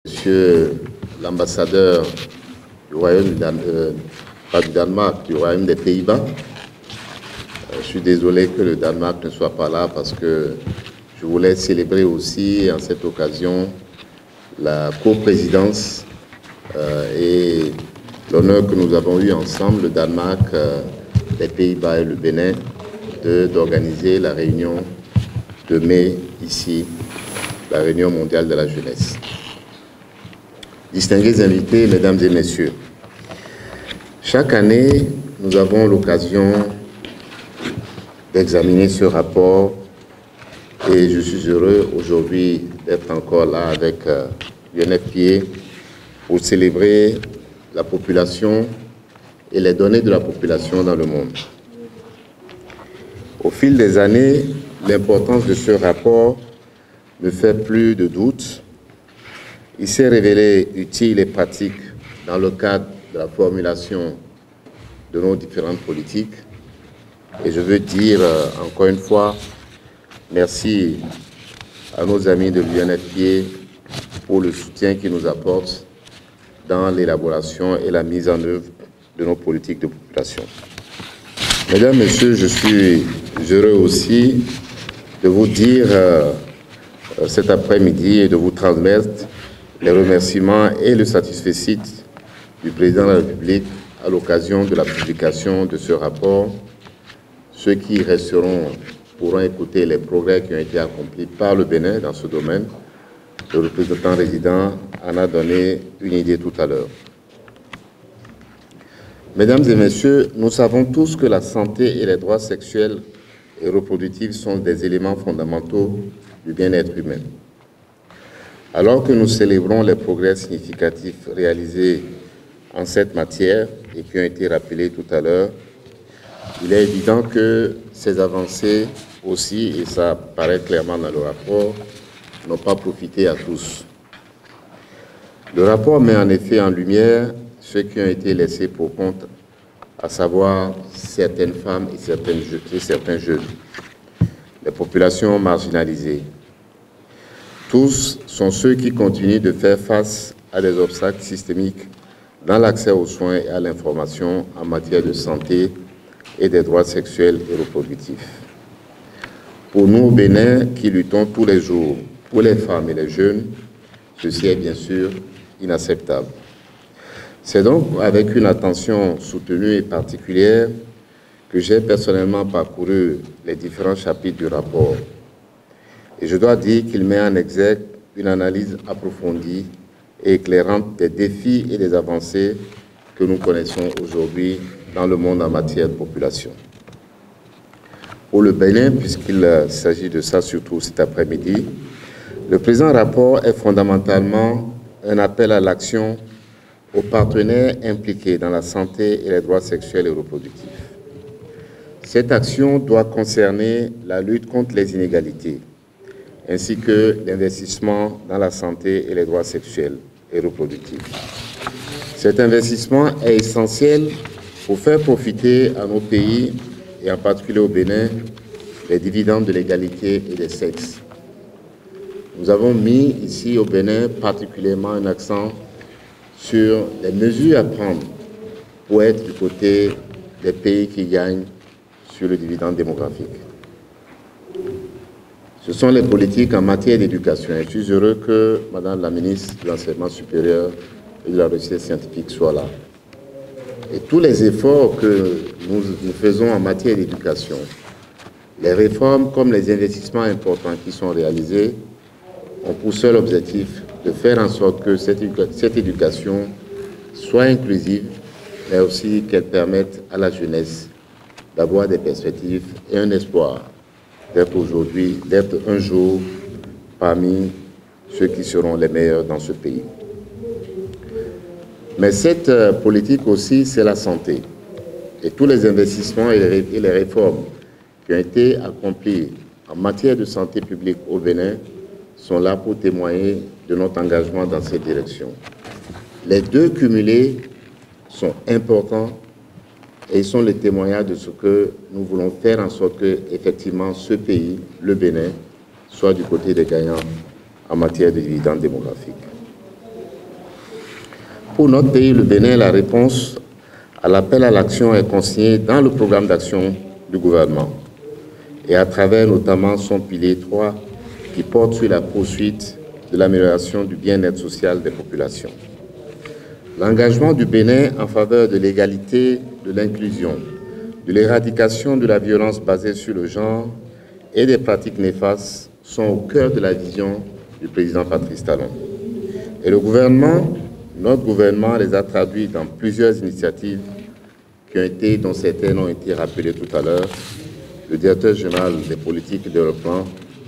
Monsieur l'ambassadeur du Royaume pas du Danemark, du Royaume des Pays-Bas. Je suis désolé que le Danemark ne soit pas là parce que je voulais célébrer aussi en cette occasion la coprésidence et l'honneur que nous avons eu ensemble, le Danemark, les Pays-Bas et le Bénin, d'organiser la réunion de mai ici, la réunion mondiale de la jeunesse. Distingués invités, mesdames et messieurs, chaque année, nous avons l'occasion d'examiner ce rapport et je suis heureux aujourd'hui d'être encore là avec l'UNFPA pour célébrer la population et les données de la population dans le monde. Au fil des années, l'importance de ce rapport ne fait plus de doute. Il s'est révélé utile et pratique dans le cadre de la formulation de nos différentes politiques. Et je veux dire encore une fois, merci à nos amis de l'UNFPA pour le soutien qu'ils nous apportent dans l'élaboration et la mise en œuvre de nos politiques de population. Mesdames, Messieurs, je suis heureux aussi de vous dire cet après-midi et de vous transmettre les remerciements et le satisfecit du Président de la République à l'occasion de la publication de ce rapport. Ceux qui resteront pourront écouter les progrès qui ont été accomplis par le Bénin dans ce domaine. Le représentant résident en a donné une idée tout à l'heure. Mesdames et messieurs, nous savons tous que la santé et les droits sexuels et reproductifs sont des éléments fondamentaux du bien-être humain. Alors que nous célébrons les progrès significatifs réalisés en cette matière et qui ont été rappelés tout à l'heure, il est évident que ces avancées aussi, et ça paraît clairement dans le rapport, n'ont pas profité à tous. Le rapport met en effet en lumière ceux qui ont été laissés pour compte, à savoir certaines femmes et certains jeunes, les populations marginalisées. Tous sont ceux qui continuent de faire face à des obstacles systémiques dans l'accès aux soins et à l'information en matière de santé et des droits sexuels et reproductifs. Pour nous au Bénin, qui luttons tous les jours pour les femmes et les jeunes, ceci est bien sûr inacceptable. C'est donc avec une attention soutenue et particulière que j'ai personnellement parcouru les différents chapitres du rapport. Et je dois dire qu'il met en exergue une analyse approfondie et éclairante des défis et des avancées que nous connaissons aujourd'hui dans le monde en matière de population. Pour le Bénin, puisqu'il s'agit de ça surtout cet après-midi, le présent rapport est fondamentalement un appel à l'action aux partenaires impliqués dans la santé et les droits sexuels et reproductifs. Cette action doit concerner la lutte contre les inégalités, ainsi que l'investissement dans la santé et les droits sexuels et reproductifs. Cet investissement est essentiel pour faire profiter à nos pays, et en particulier au Bénin, les dividendes de l'égalité et des sexes. Nous avons mis ici au Bénin particulièrement un accent sur les mesures à prendre pour être du côté des pays qui gagnent sur le dividende démographique. Ce sont les politiques en matière d'éducation. Je suis heureux que Madame la ministre de l'Enseignement supérieur et de la Recherche scientifique soit là. Et tous les efforts que nous faisons en matière d'éducation, les réformes comme les investissements importants qui sont réalisés, ont pour seul objectif de faire en sorte que cette éducation soit inclusive, mais aussi qu'elle permette à la jeunesse d'avoir des perspectives et un espoir d'être un jour parmi ceux qui seront les meilleurs dans ce pays. Mais cette politique aussi, c'est la santé. Et tous les investissements et les réformes qui ont été accomplis en matière de santé publique au Bénin sont là pour témoigner de notre engagement dans cette direction. Les deux cumulés sont importants et ils sont le témoignage de ce que nous voulons faire en sorte que, effectivement, ce pays, le Bénin, soit du côté des gagnants en matière de dividendes démographiques. Pour notre pays, le Bénin, la réponse à l'appel à l'action est consignée dans le programme d'action du gouvernement et à travers notamment son pilier 3 qui porte sur la poursuite de l'amélioration du bien-être social des populations. L'engagement du Bénin en faveur de l'égalité, de l'inclusion, de l'éradication de la violence basée sur le genre et des pratiques néfastes sont au cœur de la vision du président Patrice Talon. Et le gouvernement, notre gouvernement, les a traduits dans plusieurs initiatives dont certaines ont été rappelées tout à l'heure. Le directeur général des politiques de développement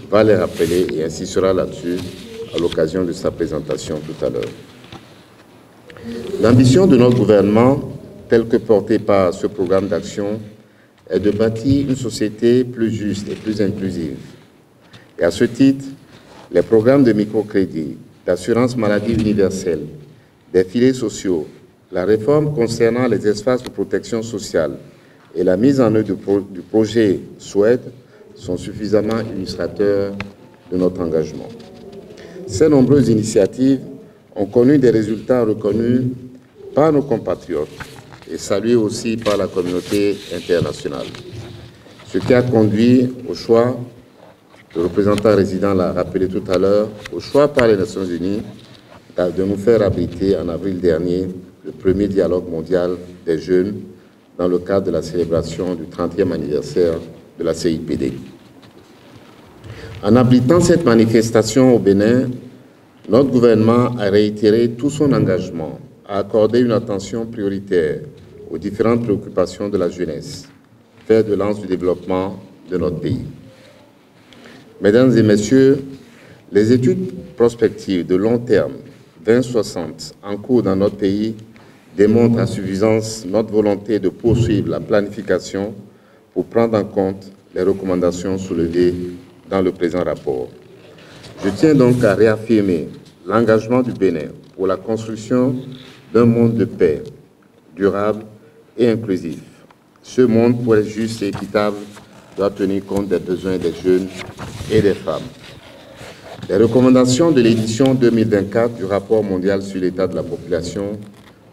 va les rappeler et insistera là-dessus à l'occasion de sa présentation tout à l'heure. L'ambition de notre gouvernement, telle que portée par ce programme d'action, est de bâtir une société plus juste et plus inclusive. Et à ce titre, les programmes de microcrédit, d'assurance maladie universelle, des filets sociaux, la réforme concernant les espaces de protection sociale et la mise en œuvre du projet SWED sont suffisamment illustrateurs de notre engagement. Ces nombreuses initiatives ont connu des résultats reconnus par nos compatriotes et salués aussi par la communauté internationale. Ce qui a conduit au choix, le représentant résident l'a rappelé tout à l'heure, au choix par les Nations Unies de nous faire abriter en avril dernier le premier dialogue mondial des jeunes dans le cadre de la célébration du 30e anniversaire de la CIPD. En abritant cette manifestation au Bénin, notre gouvernement a réitéré tout son engagement à accorder une attention prioritaire aux différentes préoccupations de la jeunesse, fer de lance du développement de notre pays. Mesdames et messieurs, les études prospectives de long terme 2060 en cours dans notre pays démontrent à suffisance notre volonté de poursuivre la planification pour prendre en compte les recommandations soulevées dans le présent rapport. Je tiens donc à réaffirmer l'engagement du Bénin pour la construction d'un monde de paix, durable et inclusif. Ce monde, pour être juste et équitable, doit tenir compte des besoins des jeunes et des femmes. Les recommandations de l'édition 2024 du rapport mondial sur l'état de la population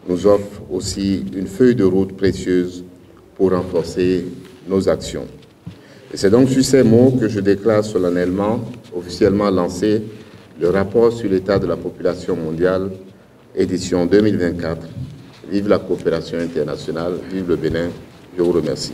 nous offrent aussi une feuille de route précieuse pour renforcer nos actions. Et c'est donc sur ces mots que je déclare solennellement, officiellement lancé, le rapport sur l'état de la population mondiale, édition 2024. Vive la coopération internationale, vive le Bénin. Je vous remercie.